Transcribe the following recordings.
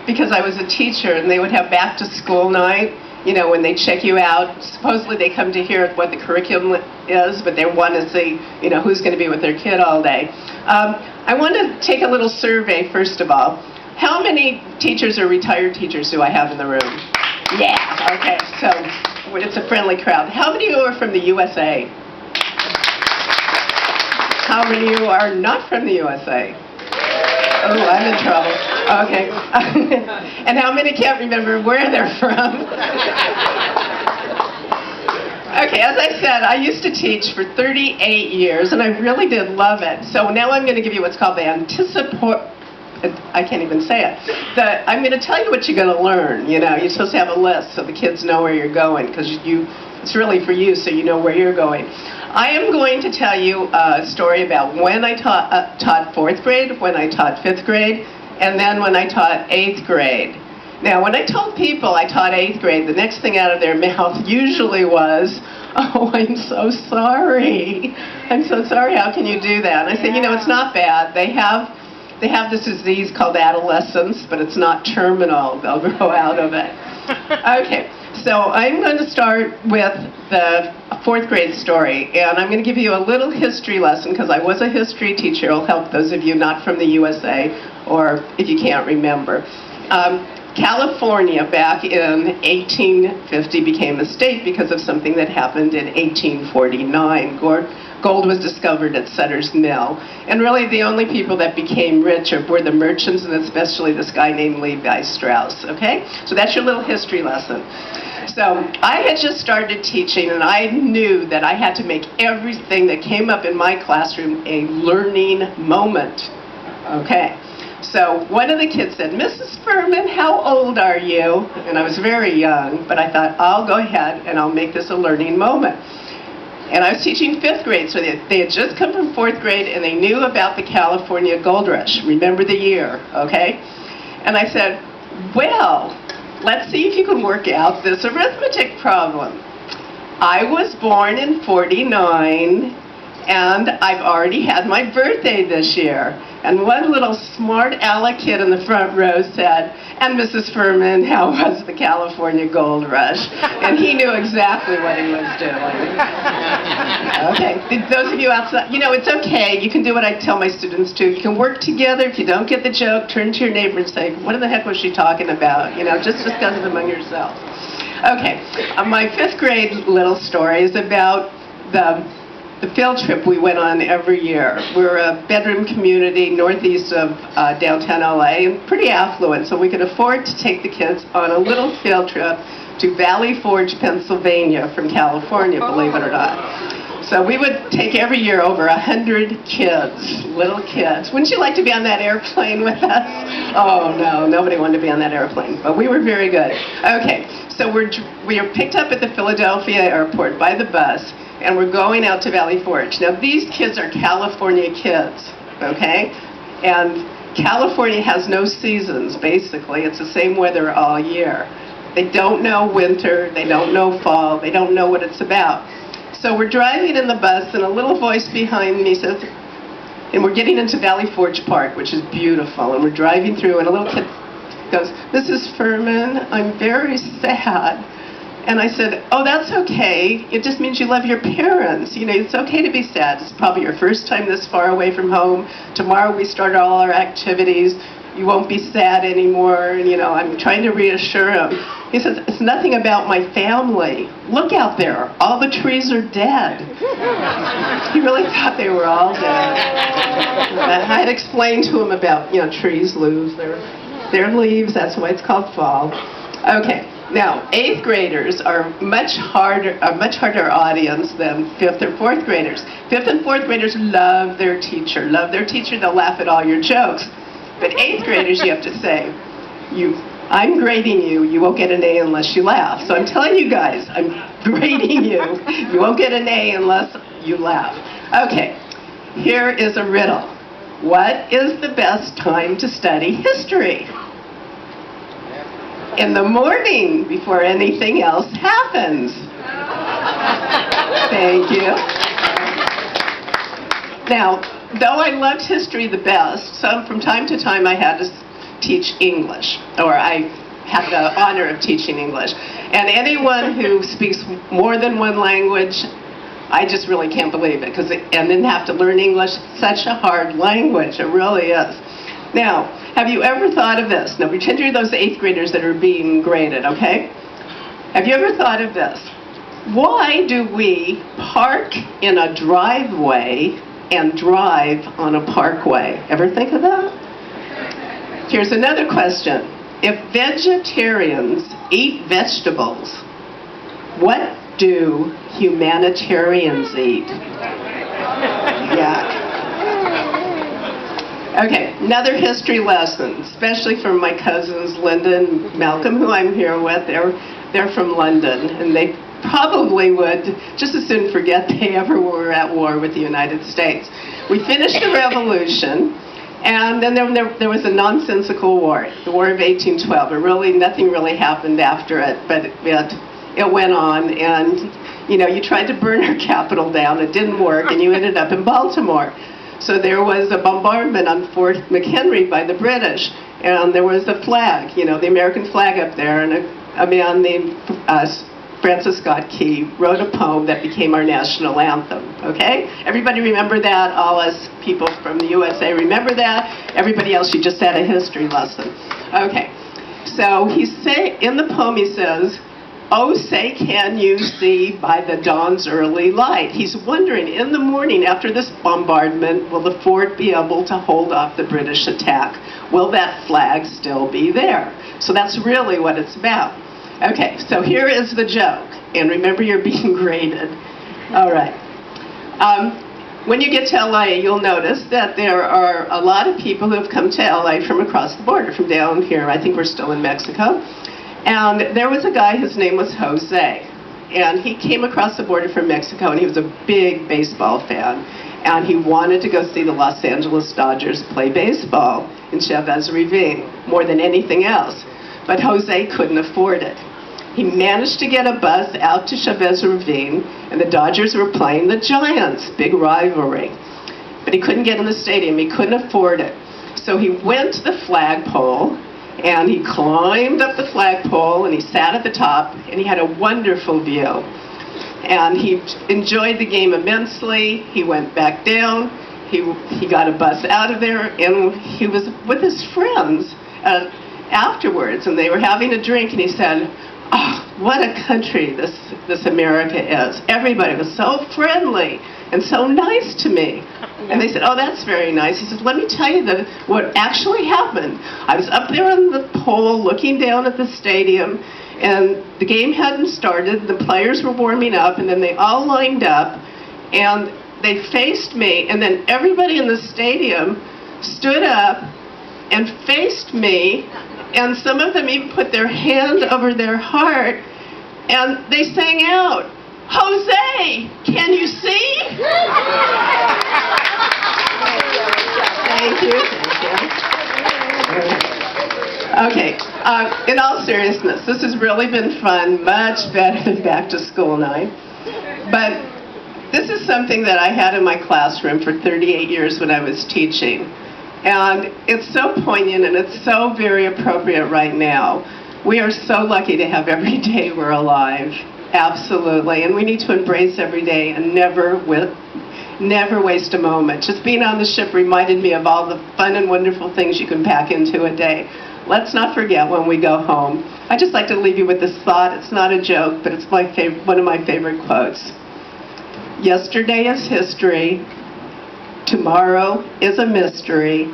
because I was a teacher, and they would have back to school night, you know, when they check you out. Supposedly they come to hear what the curriculum is, but they want to see, you know, who's going to be with their kid all day. I want to take a little survey, first of all. How many teachers or retired teachers do I have in the room? Yeah, okay, so it's a friendly crowd. How many of you are from the USA? How many of you are not from the USA? Oh, I'm in trouble. Okay. And how many can't remember where they're from? Okay, as I said, I used to teach for 38 years, and I really did love it. So now I'm going to give you what's called the I can't even say it. I'm going to tell you what you're going to learn. You know, you're supposed to have a list so the kids know where you're going, because it's really for you, so you know where you're going. I am going to tell you a story about when I taught 4th grade, when I taught 5th grade, and then when I taught 8th grade. Now, when I told people I taught 8th grade, the next thing out of their mouth usually was, "Oh, I'm so sorry. I'm so sorry. How can you do that?" And I said, you know, it's not bad. They have this disease called adolescence, but it's not terminal. They'll grow out of it. Okay, so I'm going to start with the 4th grade story, and I'm going to give you a little history lesson, because I was a history teacher. It'll help those of you not from the USA, or if you can't remember. California, back in 1850, became a state because of something that happened in 1849. Gold was discovered at Sutter's Mill. And really the only people that became rich were the merchants, and especially this guy named Levi Strauss, okay? So that's your little history lesson. So I had just started teaching, and I knew that I had to make everything that came up in my classroom a learning moment, okay? So one of the kids said, "Mrs. Furman, how old are you?" And I was very young, but I thought, I'll go ahead and I'll make this a learning moment. And I was teaching 5th grade, so they had just come from 4th grade, and they knew about the California gold rush. Remember the year, okay? And I said, well, let's see if you can work out this arithmetic problem. I was born in 49, and I've already had my birthday this year. And one little smart aleck kid in the front row said, "And Mrs. Furman, how was the California gold rush?" And he knew exactly what he was doing. Okay, those of you outside, you know, it's okay. You can do what I tell my students to. You can work together. If you don't get the joke, turn to your neighbor and say, "What the heck was she talking about?" You know, just discuss it among yourselves. Okay, my 5th grade little story is about the field trip we went on every year. We're a bedroom community northeast of downtown LA, and pretty affluent, so we could afford to take the kids on a little field trip to Valley Forge, Pennsylvania from California, believe it or not. So we would take every year over 100 kids, little kids. Wouldn't you like to be on that airplane with us? Oh no, nobody wanted to be on that airplane, but we were very good. Okay, so we are picked up at the Philadelphia airport by the bus, and we're going out to Valley Forge. Now, these kids are California kids, okay? And California has no seasons, basically. It's the same weather all year. They don't know winter, they don't know fall, they don't know what it's about. So we're driving in the bus, and a little voice behind me says, and we're getting into Valley Forge Park, which is beautiful, and we're driving through, and a little kid goes, "Mrs. Furman, I'm very sad." And I said, "Oh, that's okay. It just means you love your parents. You know, it's okay to be sad. It's probably your first time this far away from home. Tomorrow we start all our activities. You won't be sad anymore." And, you know, I'm trying to reassure him. He says, "It's nothing about my family. Look out there. All the trees are dead." He really thought they were all dead. I had explained to him about, you know, trees lose their leaves. That's why it's called fall. Okay. Now, 8th graders are a much harder audience than 5th or 4th graders. 5th and 4th graders love their teacher. They'll laugh at all your jokes. But 8th graders, you have to say, I'm grading you. You won't get an A unless you laugh. So I'm telling you guys, I'm grading you. You won't get an A unless you laugh. Okay, here is a riddle. What is the best time to study history? In the morning, before anything else happens. Thank you. Now, though I loved history the best, from time to time I had to teach English, or I have the honor of teaching English. And anyone who speaks more than one language, I just really can't believe it, and then have to learn English. Such a hard language, it really is. Now, have you ever thought of this? Now, pretend you're those 8th graders that are being graded, okay? Have you ever thought of this? Why do we park in a driveway and drive on a parkway? Ever think of that? Here's another question. If vegetarians eat vegetables, what do humanitarians eat? Yuck. Okay, another history lesson, especially for my cousins Linda and Malcolm, who I'm here with. They're from London, and they probably would just as soon forget they ever were at war with the United States. We finished the revolution, and then there was a nonsensical war, the War of 1812. Nothing really happened after it, but it went on, and you tried to burn our capital down. It didn't work, and you ended up in Baltimore. So there was a bombardment on Fort McHenry by the British, and there was a flag, the American flag up there, and a man named Francis Scott Key wrote a poem that became our national anthem, okay? Everybody remember that? All us people from the USA remember that? Everybody else, you just had a history lesson. Okay, so in the poem he says, "Oh, say can you see by the dawn's early light?" He's wondering, in the morning after this bombardment, will the fort be able to hold off the British attack? Will that flag still be there? So that's really what it's about. Okay, so here is the joke. And remember, you're being graded. All right. When you get to LA, you'll notice that there are a lot of people who have come to LA from across the border, from down here. I think we're still in Mexico. And there was a guy, his name was Jose. And he came across the border from Mexico, and he was a big baseball fan. And he wanted to go see the Los Angeles Dodgers play baseball in Chavez Ravine more than anything else. But Jose couldn't afford it. He managed to get a bus out to Chavez Ravine, and the Dodgers were playing the Giants, big rivalry. But he couldn't get in the stadium. He couldn't afford it. So he went to the flagpole, and he climbed up the flagpole, and he sat at the top, and he had a wonderful view. And he enjoyed the game immensely. He went back down. He got a bus out of there, and he was with his friends afterwards, and they were having a drink, and he said, "Oh, what a country this America is. Everybody was so friendly and so nice to me." And they said, "Oh, that's very nice." He says, "Let me tell you what actually happened. I was up there on the pole looking down at the stadium, and the game hadn't started. The players were warming up, and then they all lined up, and they faced me, and then everybody in the stadium stood up and faced me, and some of them even put their hand over their heart, and they sang out, 'Jose, can you see?'" Thank you. Okay, in all seriousness, this has really been fun, much better than back to school night. But this is something that I had in my classroom for 38 years when I was teaching. And it's so poignant, and it's so very appropriate right now. We are so lucky to have every day we're alive. Absolutely. And we need to embrace every day and never waste a moment. Just being on the ship reminded me of all the fun and wonderful things you can pack into a day. Let's not forget when we go home. I'd just like to leave you with this thought. It's not a joke, but it's one of my favorite quotes. "Yesterday is history. Tomorrow is a mystery.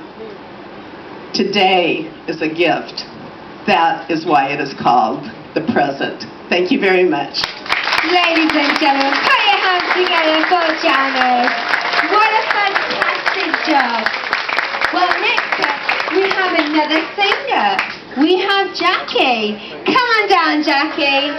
Today is a gift. That is why it is called the present." Thank you very much. Ladies and gentlemen, put your hands together for Janis. What a fantastic job. Well, next up, we have another singer. We have Jackie. Come on down, Jackie.